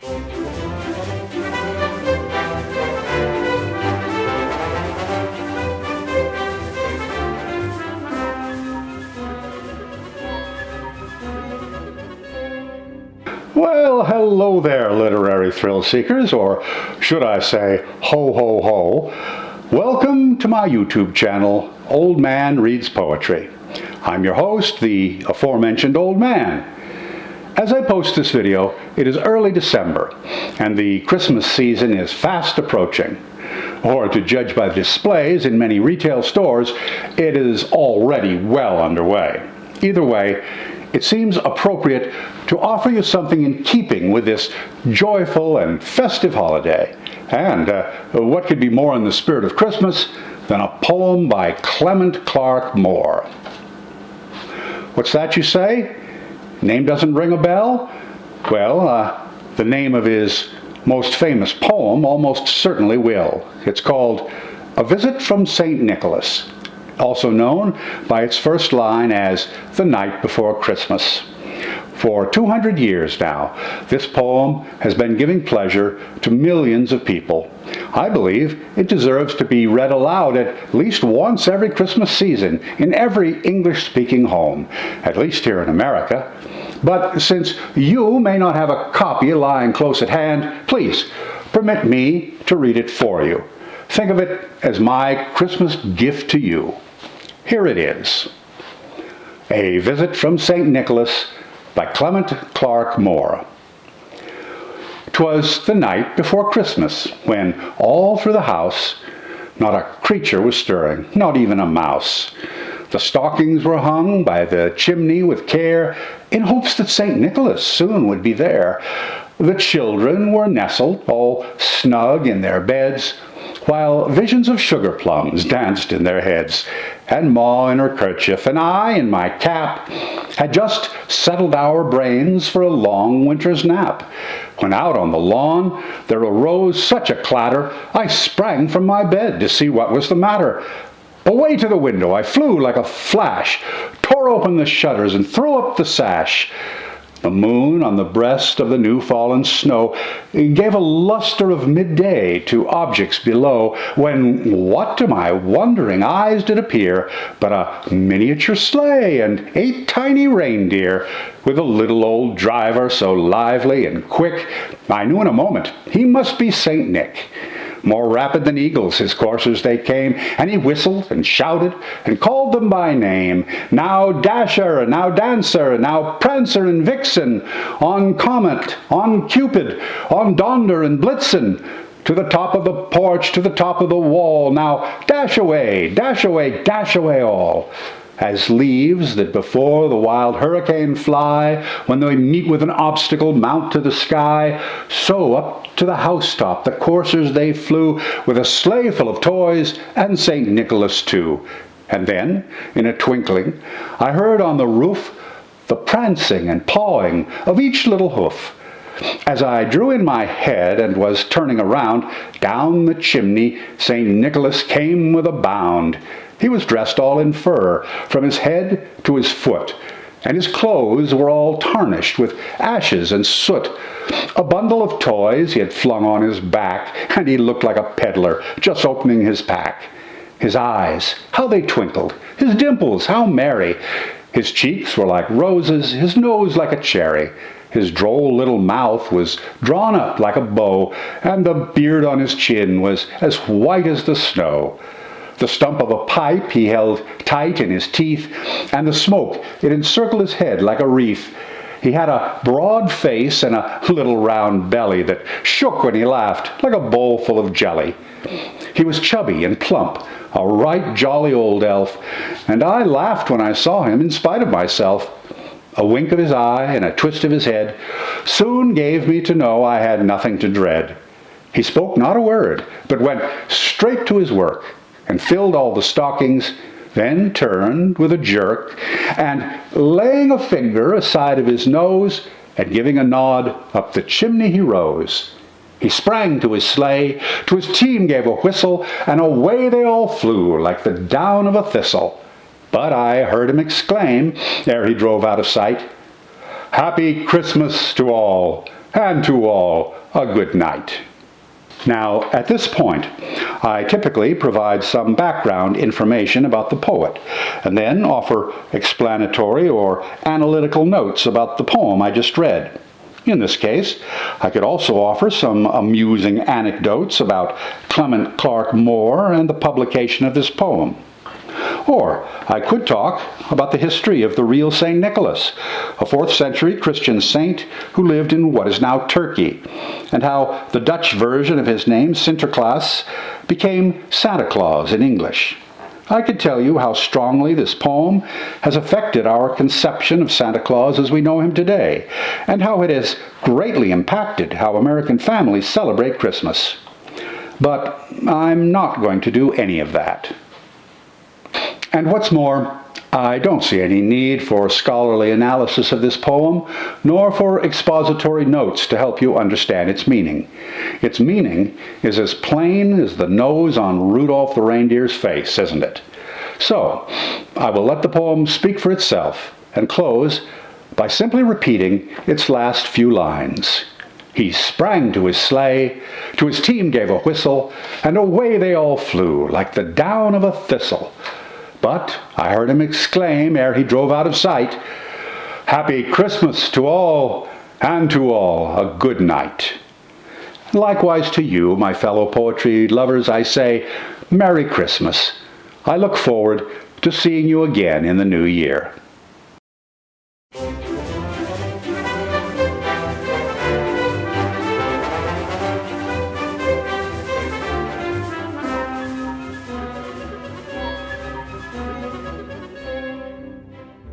Well, hello there, literary thrill seekers, or should I say, ho ho ho. Welcome to my YouTube channel, Old Man Reads Poetry. I'm your host, the aforementioned Old Man. As I post this video, it is early December, and the Christmas season is fast approaching. Or, to judge by the displays in many retail stores, it is already well underway. Either way, it seems appropriate to offer you something in keeping with this joyful and festive holiday. And what could be more in the spirit of Christmas than a poem by Clement C Moore? What's that you say? Name doesn't ring a bell? Well, the name of his most famous poem almost certainly will. It's called A Visit from St. Nicholas, also known by its first line as The Night Before Christmas. For 200 years now, this poem has been giving pleasure to millions of people. I believe it deserves to be read aloud at least once every Christmas season in every English-speaking home, at least here in America. But since you may not have a copy lying close at hand, please permit me to read it for you. Think of it as my Christmas gift to you. Here it is. A Visit from St. Nicholas by Clement C Moore. 'Twas the night before Christmas, when all through the house not a creature was stirring, not even a mouse. The stockings were hung by the chimney with care, in hopes that St. Nicholas soon would be there. The children were nestled, all snug in their beds, while visions of sugar plums danced in their heads, and Ma in her kerchief, and I in my cap, had just settled our brains for a long winter's nap, when out on the lawn there arose such a clatter, I sprang from my bed to see what was the matter. Away to the window I flew like a flash, tore open the shutters and threw up the sash. The moon on the breast of the new-fallen snow gave a luster of midday to objects below, when what to my wondering eyes did appear but a miniature sleigh and 8 tiny reindeer, with a little old driver so lively and quick, I knew in a moment he must be St. Nick. More rapid than eagles his coursers they came, and he whistled and shouted and called them by name. Now Dasher, and now Dancer, and now Prancer and Vixen, on Comet, on Cupid, on Donder and Blitzen, to the top of the porch, to the top of the wall. Now dash away, dash away, dash away all. As leaves that before the wild hurricane fly, when they meet with an obstacle mount to the sky, so up to the housetop the coursers they flew, with a sleigh full of toys, and St. Nicholas too. And then, in a twinkling, I heard on the roof the prancing and pawing of each little hoof. As I drew in my head and was turning around, down the chimney St. Nicholas came with a bound. He was dressed all in fur, from his head to his foot, and his clothes were all tarnished with ashes and soot. A bundle of toys he had flung on his back, and he looked like a peddler just opening his pack. His eyes, how they twinkled, his dimples, how merry. His cheeks were like roses, his nose like a cherry. His droll little mouth was drawn up like a bow, and the beard on his chin was as white as the snow. The stump of a pipe he held tight in his teeth, and the smoke, it encircled his head like a wreath. He had a broad face and a little round belly that shook when he laughed, like a bowl full of jelly. He was chubby and plump, a right jolly old elf, and I laughed when I saw him in spite of myself. A wink of his eye and a twist of his head soon gave me to know I had nothing to dread. He spoke not a word, but went straight to his work, and filled all the stockings, then turned with a jerk, and laying a finger aside of his nose, and giving a nod, up the chimney he rose. He sprang to his sleigh, to his team gave a whistle, and away they all flew like the down of a thistle. But I heard him exclaim, ere he drove out of sight, "Happy Christmas to all, and to all a good night. Now, at this point, I typically provide some background information about the poet, and then offer explanatory or analytical notes about the poem I just read. In this case, I could also offer some amusing anecdotes about Clement C Moore and the publication of this poem. Or I could talk about the history of the real St. Nicholas, a 4th century Christian saint who lived in what is now Turkey, and how the Dutch version of his name, Sinterklaas, became Santa Claus in English. I could tell you how strongly this poem has affected our conception of Santa Claus as we know him today, and how it has greatly impacted how American families celebrate Christmas. But I'm not going to do any of that. And what's more, I don't see any need for scholarly analysis of this poem, nor for expository notes to help you understand its meaning. Its meaning is as plain as the nose on Rudolph the reindeer's face, isn't it? So, I will let the poem speak for itself, and close by simply repeating its last few lines. He sprang to his sleigh, to his team gave a whistle, and away they all flew, like the down of a thistle. But I heard him exclaim, ere he drove out of sight, "Happy Christmas to all, and to all a good night." Likewise to you, my fellow poetry lovers, I say, Merry Christmas. I look forward to seeing you again in the new year.